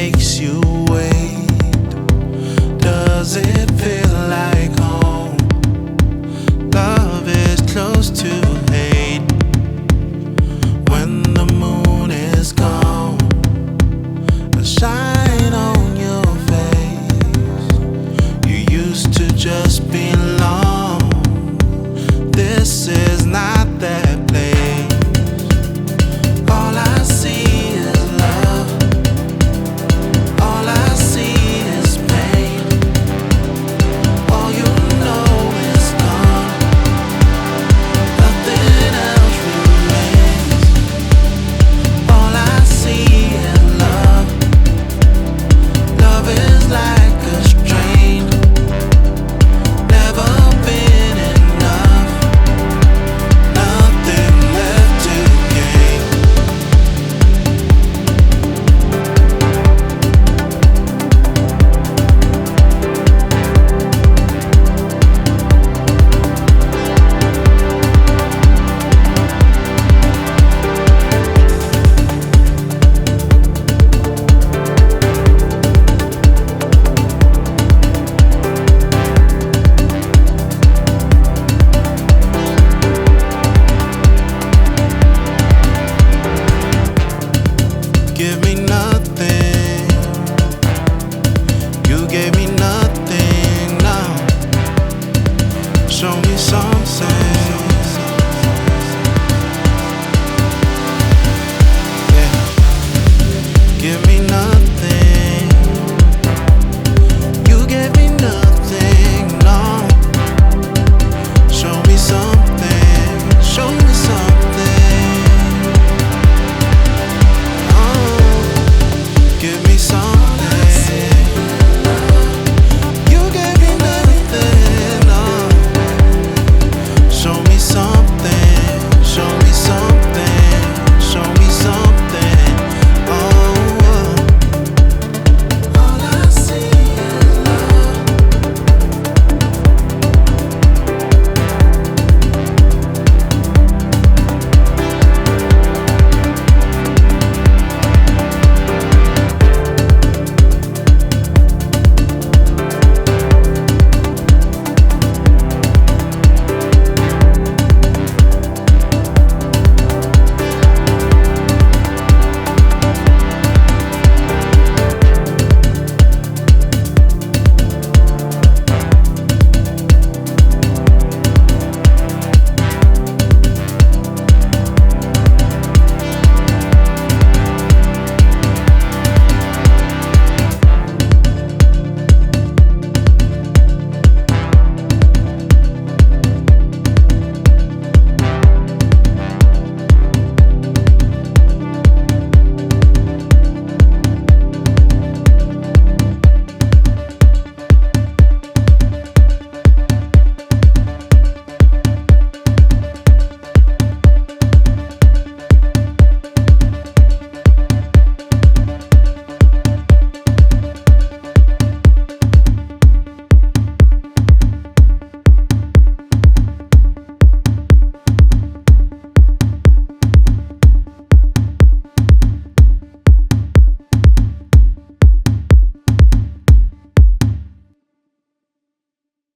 makes you wait? Does it feel like home? Love is close to hate. When the moon is gone, a shine on your face. You used to just belong. This is not that place. All I see is love. All I see is pain. All you know is gone. Nothing else remains. All I see is love. Love is like a strain. Never been enough. Nothing left to gain. Give me nothing. You gave me nothing now. Show me something. Yeah. Give me nothing.